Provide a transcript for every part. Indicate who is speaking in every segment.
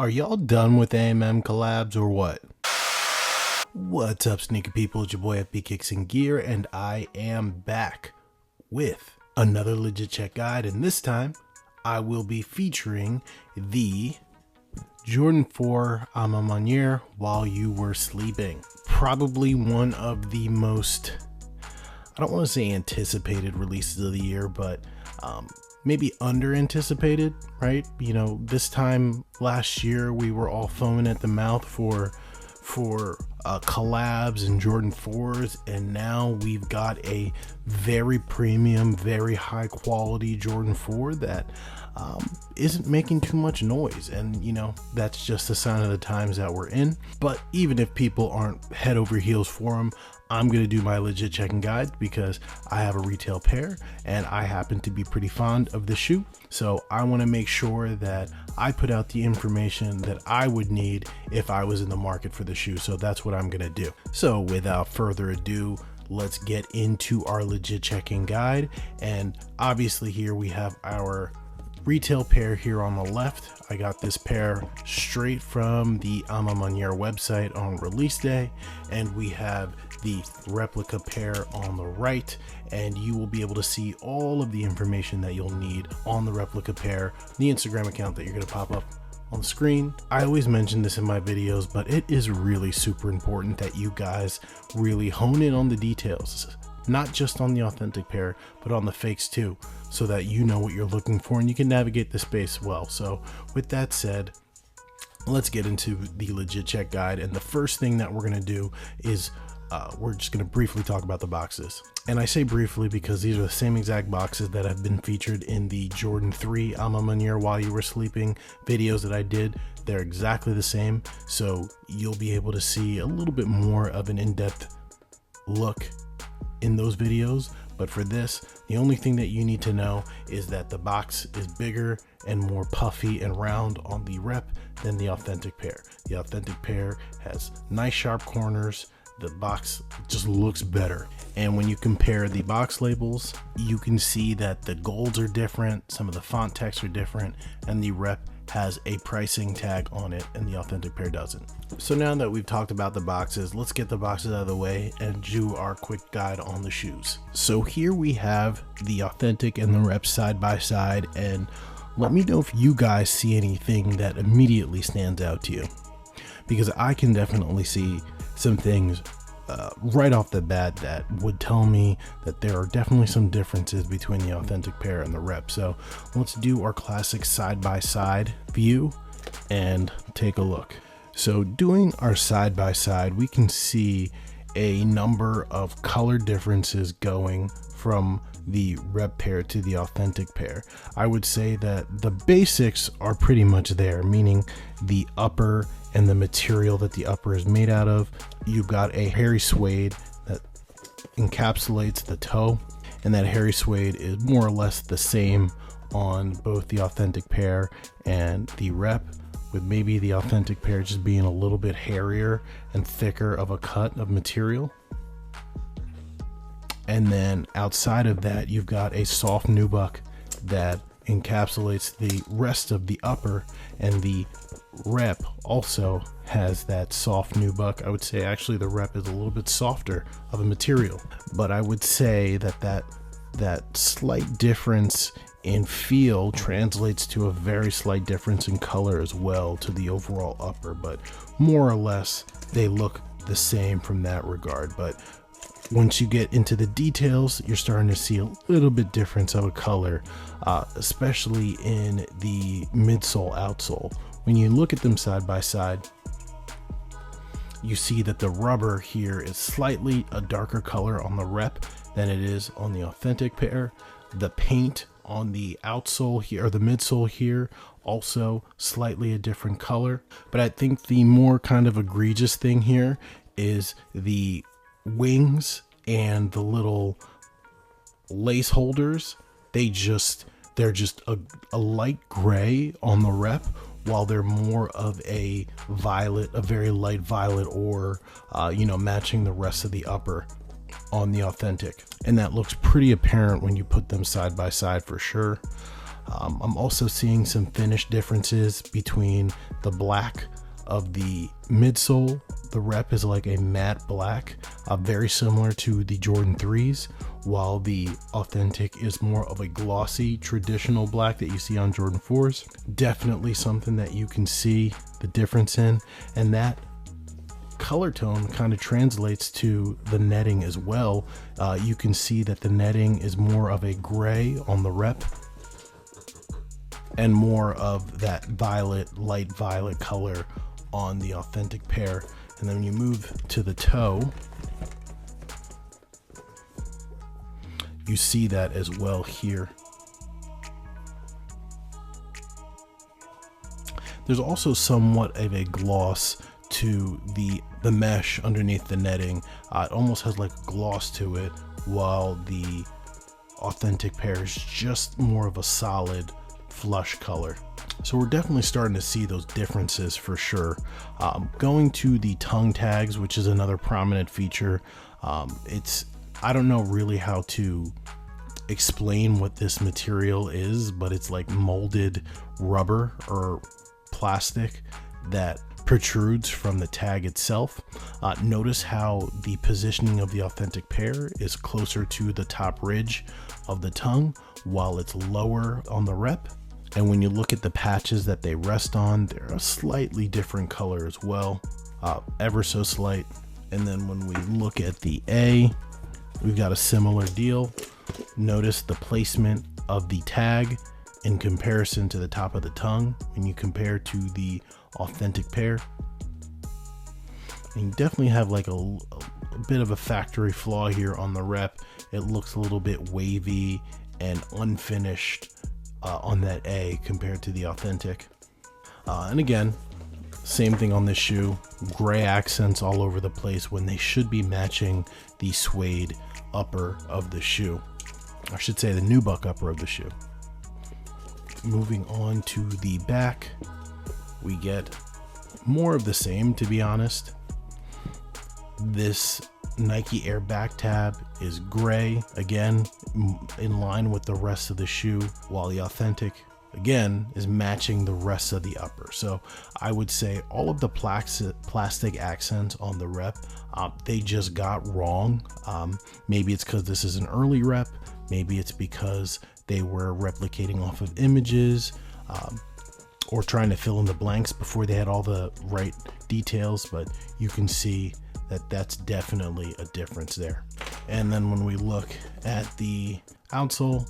Speaker 1: Are y'all done with AMM collabs or what? What's up, sneaker people? It's your boy FB Kicks and Gear, and I am back with another legit check guide, and this time I will be featuring the Jordan 4 Maniere while you were sleeping. Probably one of the most, I don't want to say anticipated releases of the year, but maybe under anticipated, right? You know, this time last year we were all foaming at the mouth for collabs and Jordan 4s, and now we've got a very premium, very high quality Jordan 4 that isn't making too much noise. And you know, that's just a sign of the times that we're in. But even if people aren't head over heels for them, I'm going to do my legit checking guide because I have a retail pair and I happen to be pretty fond of the shoe. So I want to make sure that I put out the information that I would need if I was in the market for the shoe. So that's what I'm going to do. So without further ado, let's get into our legit checking guide. And obviously here we have our retail pair here on the left. I got this pair straight from the Maniere website on release day, and we have the replica pair on the right, and you will be able to see all of the information that you'll need on the replica pair, the Instagram account that you're going to pop up on the screen. I always mention this in my videos, but it is really super important that you guys really hone in on the details, not just on the authentic pair, but on the fakes too, so that you know what you're looking for and you can navigate the space well. So with that said, let's get into the legit check guide. And the first thing that we're going to do is we're just going to briefly talk about the boxes. And I say briefly because these are the same exact boxes that have been featured in the Jordan 3 Maniere while you were sleeping videos that I did. They're exactly the same, so you'll be able to see a little bit more of an in-depth look in those videos. But for this, the only thing that you need to know is that the box is bigger and more puffy and round on the rep than the authentic pair. The authentic pair has nice sharp corners. The box just looks better. And when you compare the box labels, you can see that the golds are different, some of the font text are different, and the rep has a pricing tag on it and the authentic pair doesn't. So now that we've talked about the boxes, let's get the boxes out of the way and do our quick guide on the shoes. So here we have the authentic and the rep side by side, and let me know if you guys see anything that immediately stands out to you, because I can definitely see some things right off the bat that would tell me that there are definitely some differences between the authentic pair and the rep. So let's do our classic side-by-side view and take a look. So doing our side-by-side, we can see a number of color differences going from the rep pair to the authentic pair. I would say that the basics are pretty much there, meaning the upper and the material that the upper is made out of. You've got a hairy suede that encapsulates the toe, and that hairy suede is more or less the same on both the authentic pair and the rep, with maybe the authentic pair just being a little bit hairier and thicker of a cut of material. And then outside of that, you've got a soft nubuck that encapsulates the rest of the upper, and the rep also has that soft nubuck. I would say actually the rep is a little bit softer of a material, but I would say that that slight difference in feel translates to a very slight difference in color as well to the overall upper, but more or less they look the same from that regard. But once you get into the details, you're starting to see a little bit difference of a color, especially in the midsole, outsole. When you look at them side by side, you see that the rubber here is slightly a darker color on the rep than it is on the authentic pair. The paint on the outsole here, or the midsole here, also slightly a different color. But I think the more kind of egregious thing here is the wings and the little lace holders. They're just a light gray on the rep, while they're more of a violet, a very light violet, or matching the rest of the upper on the authentic. And that looks pretty apparent when you put them side by side for sure. I'm also seeing some finish differences between the black of the midsole. The rep is like a matte black, very similar to the Jordan 3s, while the Authentic is more of a glossy traditional black that you see on Jordan 4s. Definitely something that you can see the difference in, and that color tone kind of translates to the netting as well. You can see that the netting is more of a gray on the rep and more of that violet, light violet color on the Authentic pair. And then when you move to the toe, you see that as well here. There's also somewhat of a gloss to the mesh underneath the netting. It almost has like a gloss to it, while the Authentic pair is just more of a solid flush color. So we're definitely starting to see those differences for sure. Going to the tongue tags, which is another prominent feature, I don't know really how to explain what this material is, but it's like molded rubber or plastic that protrudes from the tag itself. Notice how the positioning of the Authentic pair is closer to the top ridge of the tongue, while it's lower on the rep. And when you look at the patches that they rest on, they're a slightly different color as well, ever so slight. And then when we look at the A, we've got a similar deal. Notice the placement of the tag in comparison to the top of the tongue when you compare to the Authentic pair. And you definitely have like a bit of a factory flaw here on the rep. It looks a little bit wavy and unfinished on that A compared to the Authentic. And again, same thing on this shoe, gray accents all over the place when they should be matching the suede upper of the shoe. I should say the nubuck upper of the shoe. Moving on to the back, we get more of the same, to be honest. This Nike Air back tab is gray, again, in line with the rest of the shoe, while the Authentic, again, is matching the rest of the upper. So I would say all of the plastic accents on the rep, they just got wrong. Maybe it's because this is an early rep. Maybe it's because they were replicating off of images, or trying to fill in the blanks before they had all the right details, but you can see that that's definitely a difference there. And then when we look at the outsole,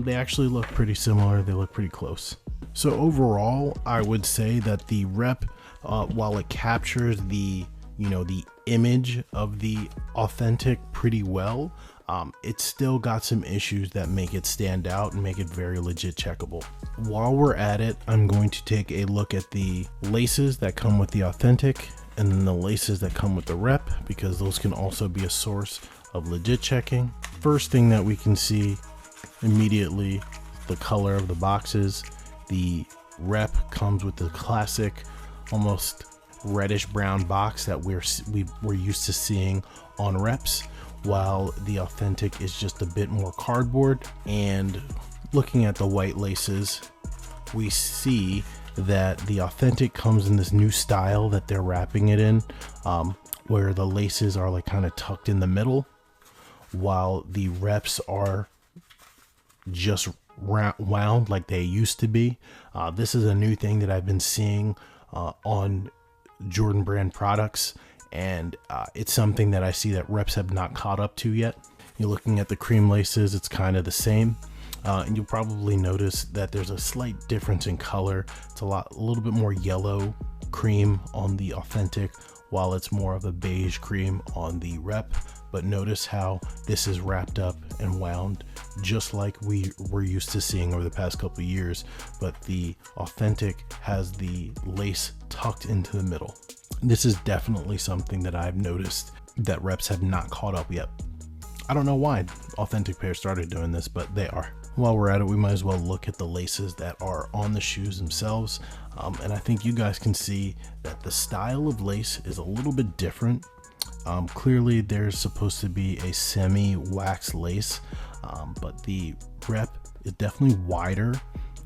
Speaker 1: they actually look pretty similar. They look pretty close. So overall, I would say that the rep, while it captures the image of the Authentic pretty well, it's still got some issues that make it stand out and make it very legit checkable. While we're at it, I'm going to take a look at the laces that come with the Authentic and then the laces that come with the rep, because those can also be a source of legit checking. First thing that we can see immediately, the color of the boxes. The rep comes with the classic almost reddish brown box that we're used to seeing on reps, while the Authentic is just a bit more cardboard. And looking at the white laces, we see that the Authentic comes in this new style that they're wrapping it in, where the laces are like kind of tucked in the middle, while the reps are just wound like they used to be. This is a new thing that I've been seeing on Jordan brand products, and it's something that I see that reps have not caught up to yet. You're looking at the cream laces, it's kind of the same. And you'll probably notice that there's a slight difference in color. It's a little bit more yellow cream on the Authentic, while it's more of a beige cream on the rep. But notice how this is wrapped up and wound just like we were used to seeing over the past couple of years, but the Authentic has the lace tucked into the middle. This is definitely something that I've noticed that reps have not caught up yet. I don't know why Authentic pair started doing this, but they are. While we're at it, we might as well look at the laces that are on the shoes themselves. And I think you guys can see that the style of lace is a little bit different. Clearly there's supposed to be a semi-wax lace, but the rep is definitely wider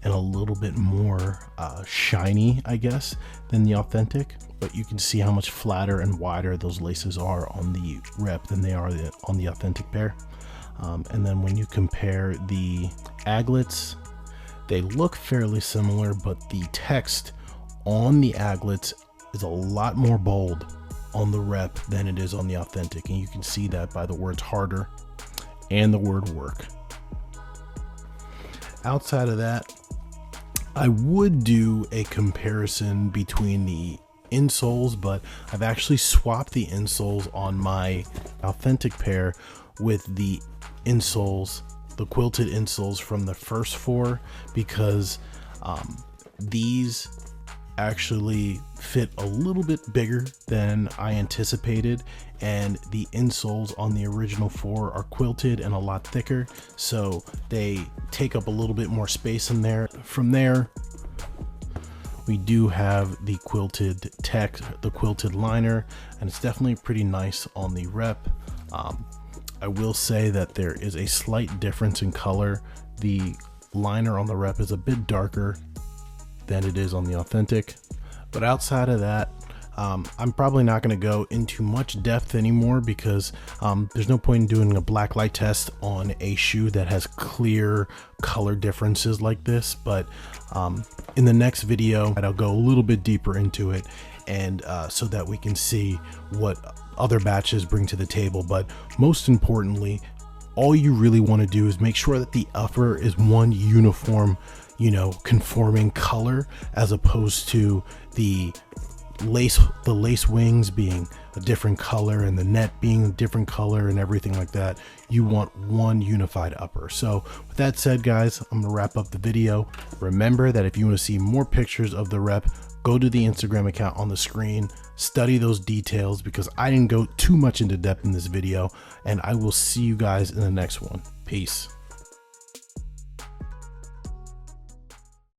Speaker 1: and a little bit more shiny, I guess, than the authentic. But you can see how much flatter and wider those laces are on the rep than they are on the authentic pair. And then when you compare the aglets, they look fairly similar, but the text on the aglets is a lot more bold on the rep than it is on the authentic. And you can see that by the words harder and the word work. Outside of that, I would do a comparison between the insoles, but I've actually swapped the insoles on my authentic pair with the insoles, the quilted insoles from the first 4, because these actually fit a little bit bigger than I anticipated, and the insoles on the original 4 are quilted and a lot thicker, so they take up a little bit more space in there. From there, we do have the quilted text, the quilted liner, and it's definitely pretty nice on the rep. I will say that there is a slight difference in color. The liner on the rep is a bit darker than it is on the authentic, but outside of that, I'm probably not going to go into much depth anymore, because there's no point in doing a black light test on a shoe that has clear color differences like this. But in the next video, I'll go a little bit deeper into it, and so that we can see what other batches bring to the table. But most importantly, all you really want to do is make sure that the upper is one uniform, conforming color, as opposed to the lace wings being a different color and the net being a different color and everything like that. You want one unified upper. So with that said, guys, I'm gonna wrap up the video. Remember that if you want to see more pictures of the rep, go to the Instagram account on the screen, study those details, because I didn't go too much into depth in this video, and I will see you guys in the next one. Peace.